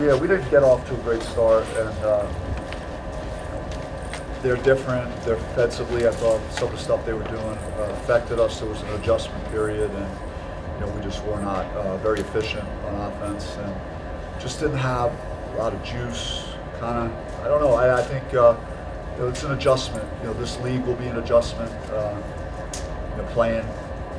yeah, we didn't get off to a great start, and they're different. They're defensively, I thought some of the stuff they were doing affected us. There was an adjustment period, and we just were not very efficient on offense, and just didn't have a lot of juice. Kind of, I don't know. I think it's an adjustment. This league will be an adjustment. Playing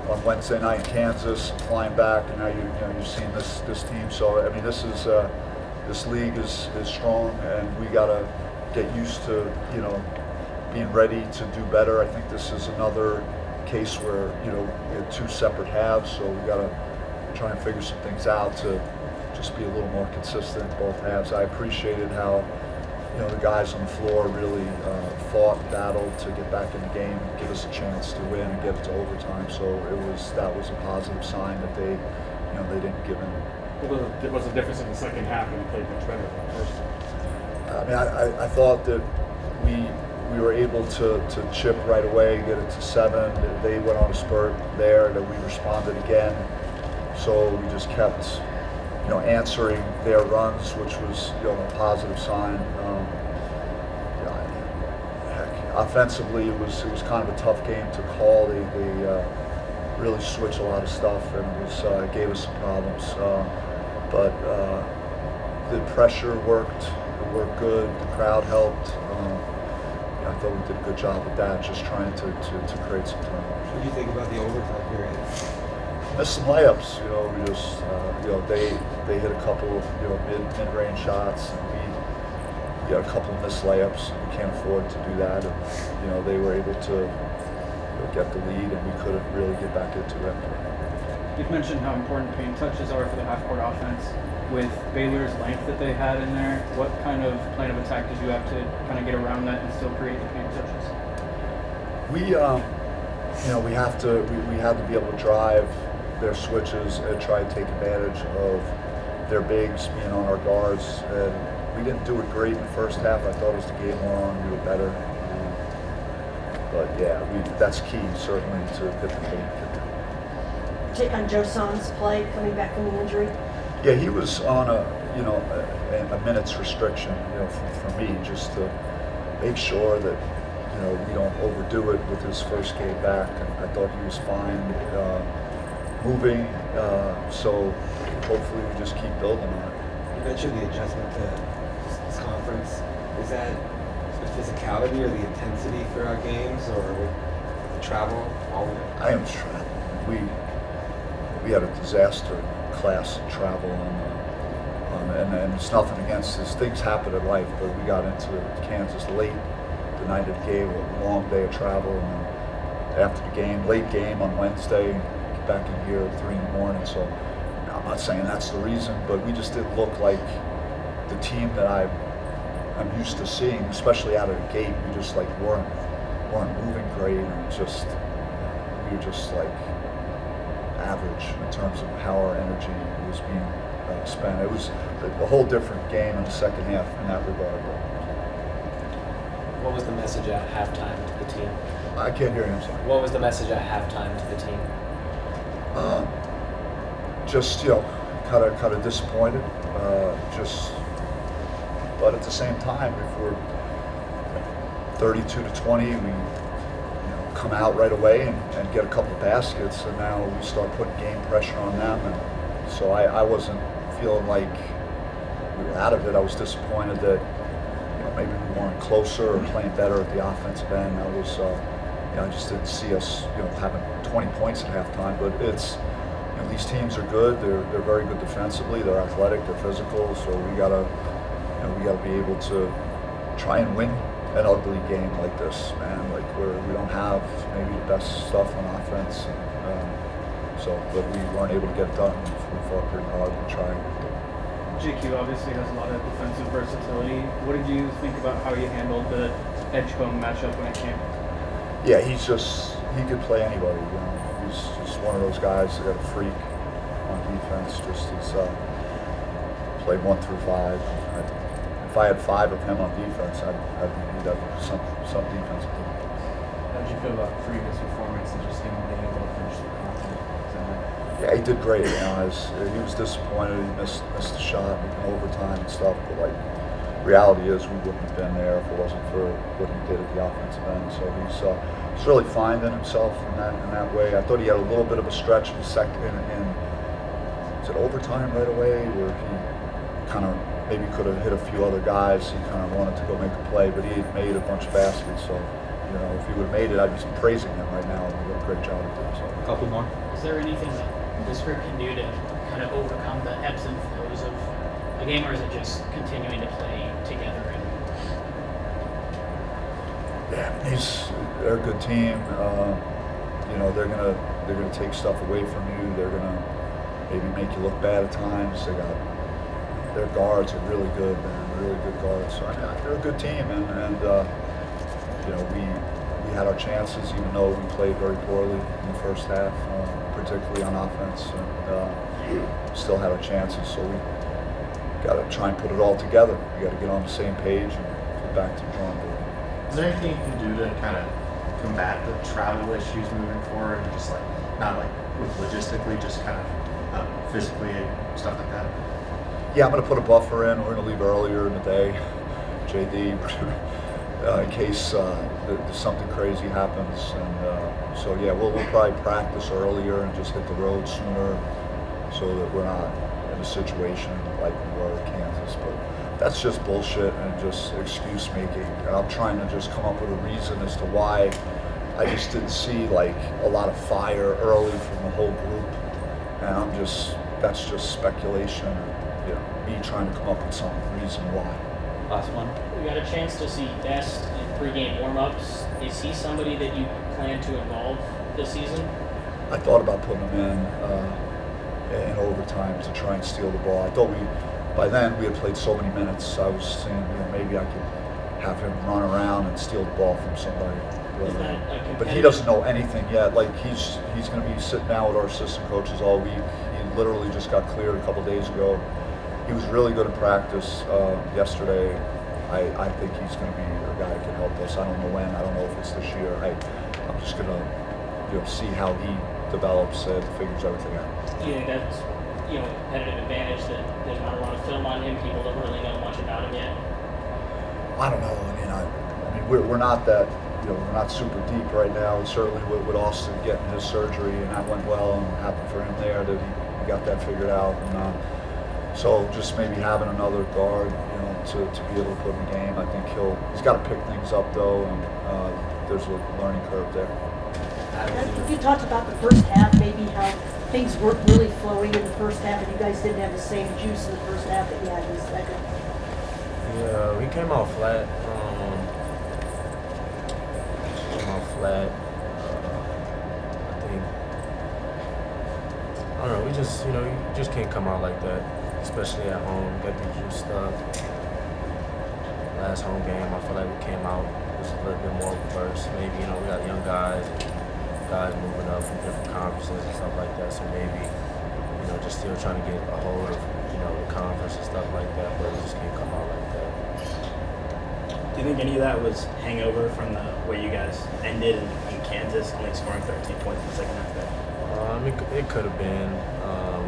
on Wednesday night in Kansas, flying back, and now you're seeing this team. So I mean, this league is strong, and we gotta get used to being ready to do better. I think this is another case where we had two separate halves, so we gotta try and figure some things out to just be a little more consistent in both halves. I appreciated how the guys on the floor really fought and battled to get back in the game and give us a chance to win and get it to overtime. So that was a positive sign that they didn't give in. What was the difference in the second half when you played much better than the first half? I mean, I thought that we were able to chip right away, get it to 7. They went on a spurt there, that we responded again. So we just kept answering their runs, which was a positive sign. Offensively, it was kind of a tough game to call. They really switched a lot of stuff, and it gave us some problems. But the pressure worked. It worked good. The crowd helped. I thought we did a good job with that, just trying to create some turnovers. What do you think about the overtime period? Missed some layups. We just they hit a couple of mid-range shots, and we had a couple of missed layups. We can't afford to do that, and they were able to get the lead, and we couldn't really get back into it. You've mentioned how important paint touches are for the half-court offense. With Baylor's length that they had in there, what kind of plan of attack did you have to kind of get around that and still create the paint touches? We had to be able to drive their switches and try to take advantage of their bigs being on our guards. And we didn't do it great in the first half. I thought as the game went on, we were better. But yeah, that's key certainly to hit the paint. Take on Joe Son's play coming back from the injury. Yeah, he was on a minutes restriction, for me, just to make sure that we don't overdo it with his first game back. And I thought he was fine moving, so hopefully we just keep building on it. You mentioned the adjustment to this conference. Is that the physicality or the intensity throughout games, or with the travel, all of it? I am traveling. We had a disaster class travel, and it's nothing against this. Things happen in life, but we got into Kansas late the night of the game, a long day of travel, and then after the game, late game on Wednesday, get back in here at 3 in the morning. So I'm not saying that's the reason, but we just didn't look like the team that I'm used to seeing, especially out of the gate. We just weren't moving great, and we were just average in terms of how our energy was being spent. It was a whole different game in the second half in that regard. What was the message at halftime to the team? I can't hear you, I'm sorry. What was the message at halftime to the team? Just kind of disappointed. But at the same time, if we're 32-20, we come out right away and get a couple of baskets, and now we start putting game pressure on them. And so I wasn't feeling like we were out of it. I was disappointed that maybe we weren't closer or playing better at the offensive end. I just didn't see us having 20 points at halftime. But it's these teams are good. They're very good defensively. They're athletic. They're physical. So we gotta be able to try and win an ugly game like this, man. Where we don't have maybe the best stuff on offense, but we weren't able to get it done. We fought pretty hard and tried. JQ obviously has a lot of defensive versatility. What did you think about how you handled the Edgecombe matchup when it came? Yeah, he could play anybody. He's just one of those guys that got a freak on defense. Just play 1 through 5. If I had 5 of him on defense, I'd need some defense. How did you feel about Freeman's performance and just him being able to finish the content? Yeah, he did great. He was disappointed. He missed the shot in overtime and stuff. But like, reality is, we wouldn't have been there if it wasn't for what he did at the offensive end. So he's really finding himself in that way. I thought he had a little bit of a stretch in the second in was it overtime right away where he kind of maybe could have hit a few other guys. He kind of wanted to go make a play, but he had made a bunch of baskets. So if he would have made it, I'd be praising him right now. What a great job he did. So. A couple more. Is there anything that this group can do to kind of overcome the ebbs and flows of a game, or is it just continuing to play together? Yeah, they're a good team. They're gonna take stuff away from you. They're gonna maybe make you look bad at times. Their guards are really good, man. Really good guards. So they're a good team, and we had our chances, even though we played very poorly in the first half, particularly on offense, and still had our chances. So we got to try and put it all together. We got to get on the same page and get back to the drawing board. Is there anything you can do to kind of combat the travel issues moving forward, and just like not like with logistically, just kind of physically and stuff like that? Yeah, I'm going to put a buffer in. We're going to leave earlier in the day, JD, in case there's something crazy happens. And so yeah, we'll probably practice earlier and just hit the road sooner, so that we're not in a situation like we were at Kansas. But that's just bullshit and just excuse making. And I'm trying to just come up with a reason as to why I just didn't see like a lot of fire early from the whole group. And that's just speculation. Me trying to come up with some reason why. Last one. We got a chance to see Best in pregame warm-ups. Is he somebody that you plan to involve this season? I thought about putting him in overtime to try and steal the ball. I thought by then we had played so many minutes. I was saying maybe I could have him run around and steal the ball from somebody. Is that a competitive? But he doesn't know anything yet. Like he's going to be sitting down with our assistant coaches all week. He literally just got cleared a couple days ago. He was really good in practice yesterday. I think he's going to be a guy that can help us. I don't know when. I don't know if it's this year. I'm just going to see how he develops and figures everything out. Do you think that's a competitive advantage that there's not a lot of film on him? People don't really know much about him yet. I don't know. I mean, we're not that. We're not super deep right now. And certainly with Austin getting his surgery, and that went well, and happened for him there that he got that figured out. And so just maybe having another guard, to be able to put in the game. I think he's got to pick things up though, and there's a learning curve there. You talked about the first half, maybe how things weren't really flowing in the first half, and you guys didn't have the same juice in the first half that you had in the second. Yeah, we came out flat. I think, I don't know, we just, you just can't come out like that, especially at home. Got the juice stuff. Last home game, I feel like we came out just a little bit more reverse. Maybe, we got young guys moving up from different conferences and stuff like that, so maybe, just still trying to get a hold of, the conference and stuff like that, but we just can't come out like that. Do you think any of that was hangover from the way you guys ended in Kansas, only scoring 13 points in the second half there? It could have been.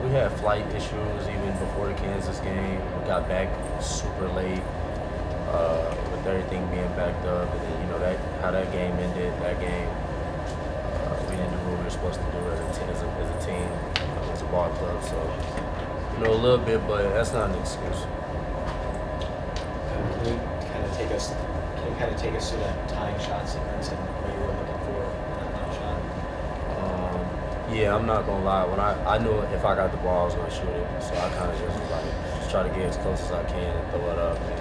We had flight issues even before the Kansas game. We got back super late with everything being backed up, and then how that game ended. That game, we didn't do what we were supposed to do as a team, as a ball club. So a little bit, but that's not an excuse. Can you kind of take us through that tying shot sequence and what you were looking for in that tying shot? Yeah, I'm not gonna lie. When I knew if I got the ball, I was gonna shoot it, so I kind of just try to get as close as I can and throw it up and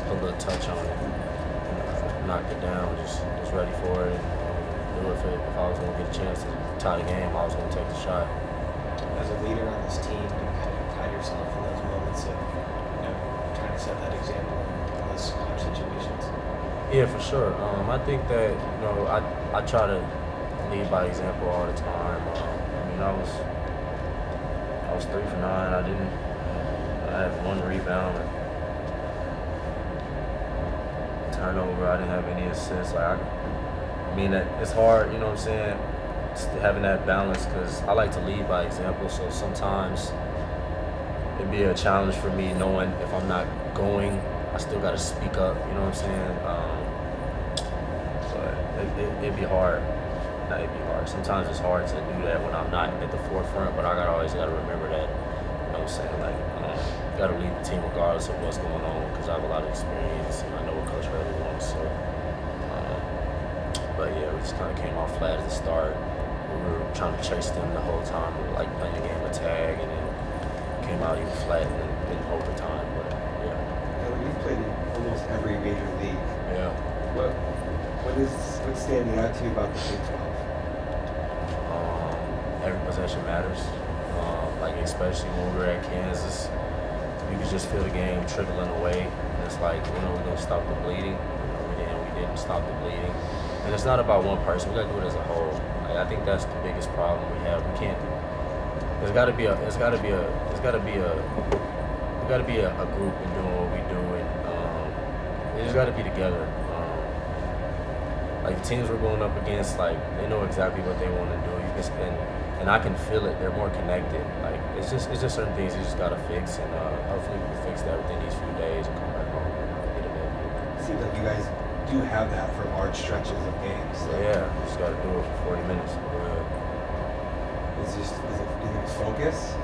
put a little touch on it, and knock it down. Just ready for it. And knew if I was gonna get a chance to tie the game, I was gonna take the shot. As a leader on this team, you kind of pride yourself in those moments of trying to set that example in those clutch situations. Yeah, for sure. I think that I try to lead by example all the time. I was 3 for 9. I had 1 rebound, turnover. I didn't have any assists. It's hard. You know what I'm saying? having that balance, because I like to lead by example. So sometimes it'd be a challenge for me knowing if I'm not going, I still got to speak up. You know what I'm saying? But it'd be hard. It'd be hard. Sometimes it's hard to do that when I'm not at the forefront, but I always got to remember that. You know what I'm saying? Like, got to lead the team regardless of what's going on, because I have a lot of experience and I know what Coach Hurley wants. So, but yeah, we just kind of came off flat at the start. We were trying to chase them the whole time. We were like playing a game of tag, and then came out even flat in overtime. But yeah. You've played in almost every major league. Yeah. What's standing out to you about the Big 12? Every possession matters. Like especially when we were at Kansas, you could just feel the game trickling away. And it's like, we're gonna stop the bleeding. We didn't stop the bleeding. And it's not about one person. We gotta do it as a whole. Like, I think that's the biggest problem we have. We can't. We gotta be a group in doing what we do, and we just gotta be together. Like the teams we're going up against, like they know exactly what they want to do. And I can feel it. They're more connected. Like it's just certain things you just gotta fix, and hopefully we can fix that within these few days and come back home and get it in. It seems like you guys do have that for large stretches of games. So yeah, just gotta do it for 40 minutes. Do you think it's focus?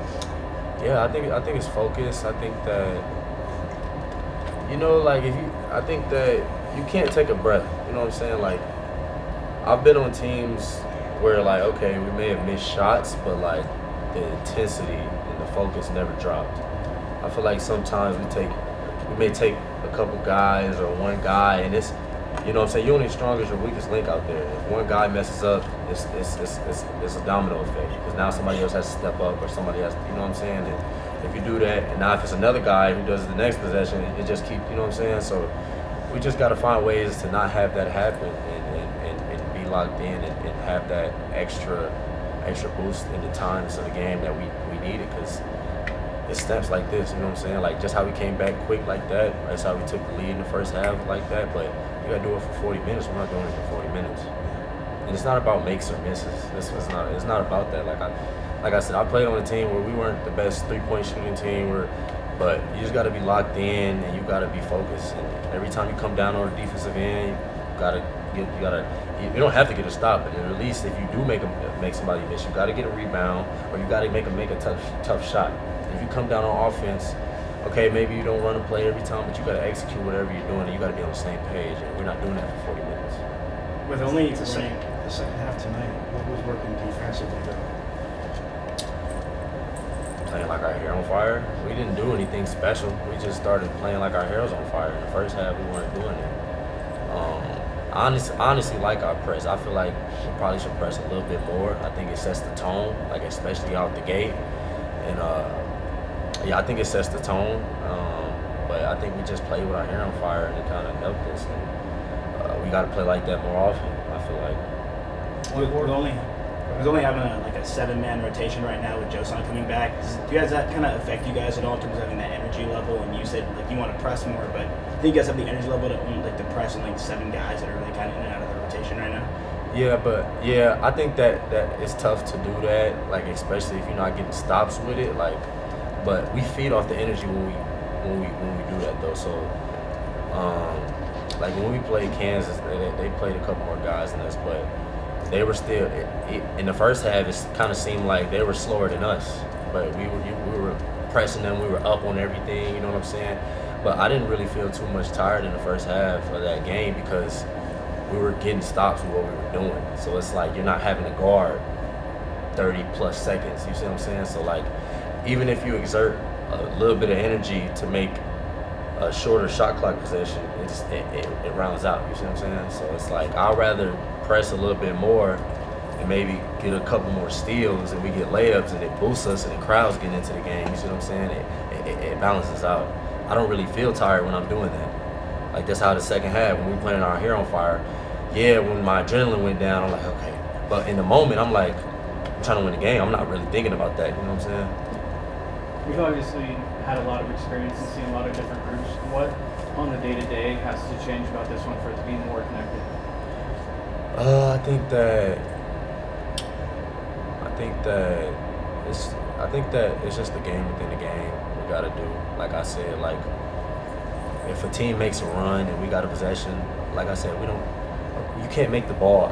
Yeah, I think it's focus. I think that like I think that you can't take a breath. You know what I'm saying? Like I've been on teams where like, okay, we may have missed shots, but like the intensity and the focus never dropped. I feel like sometimes we may take a couple guys or one guy, and it's, you know what I'm saying, you're only as strong as your weakest link out there. If one guy messes up, it's a domino effect, because now somebody else has to step up, or somebody has to, you know what I'm saying? And if you do that, and now if it's another guy who does the next possession, it just keeps, you know what I'm saying? So we just got to find ways to not have that happen, and be locked in, and have that extra boost in the times of the game that we needed, because it steps like this, you know what I'm saying? Like just how we came back quick like that, that's how we took the lead in the first half like that, but you gotta do it for 40 minutes. We're not doing it for 40 minutes. And it's not about makes or misses. It's not about that. Like I said, I played on a team where we weren't the best 3-point shooting team, but you just gotta be locked in, and you gotta be focused. And every time you come down on the defensive end, you don't have to get a stop, but at least if you do make somebody miss, you got to get a rebound, or you got to make a tough shot. If you come down on offense, okay, maybe you don't run a play every time, but you got to execute whatever you're doing, and you got to be on the same page. And we're not doing that for 40 minutes. With only The second half tonight, what was working defensively though? Playing like our hair on fire. We didn't do anything special. We just started playing like our hair was on fire. In the first half, we weren't doing it. Honestly, like our press. I feel like we probably should press a little bit more. I think it sets the tone, like especially out the gate. And I think it sets the tone. But I think we just played with our hair on fire, and it kind of helped us. And we got to play like that more often, I feel like. We're only having a 7-man rotation right now with Josan coming back. Does that kind of affect you guys at all in terms of having that energy level? And you said like you want to press more, but I think you guys have the energy level to own to press on 7 guys that are really kind of in and out of the rotation right now. Yeah, I think that it's tough to do that, like especially if you're not getting stops with it. But we feed off the energy when we do that though. So when we played Kansas, they played a couple more guys than us, but they were still in the first half. It kind of seemed like they were slower than us, but we were pressing them. We were up on everything. You know what I'm saying? But I didn't really feel too much tired in the first half of that game, because we were getting stops with what we were doing. So it's like you're not having to guard 30 plus seconds. You see what I'm saying? So even if you exert a little bit of energy to make a shorter shot clock possession, it rounds out. You see what I'm saying? So it's like I'd rather press a little bit more and maybe get a couple more steals, and we get layups, and it boosts us, and the crowd's getting into the game. You see what I'm saying? It balances out. I don't really feel tired when I'm doing that. Like that's how the second half, when we playing our hair on fire, yeah, when my adrenaline went down, I'm like, okay. But in the moment, I'm like, I'm trying to win the game. I'm not really thinking about that. You know what I'm saying? We've obviously had a lot of experience and seen a lot of different groups. What on the day-to-day has to change about this one for it to be more connected? I think that think that it's just the game within the game. We gotta do, like I said, like if a team makes a run and we got a possession, like I said, you can't make the ball.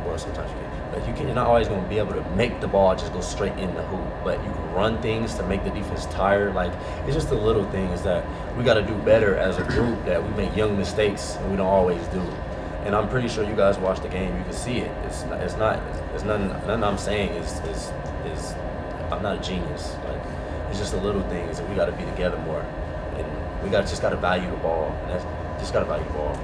Well, sometimes you can. But you're not always going to be able to make the ball just go straight in the hoop. But you can run things to make the defense tired. Like, it's just the little things that we got to do better as a group, that we make young mistakes and we don't always do. And I'm pretty sure you guys watch the game, you can see it. It's nothing I'm saying is I'm not a genius. Like, it's just the little things, and we got to be together more. And we just got to value the ball. And that's just got to value the ball.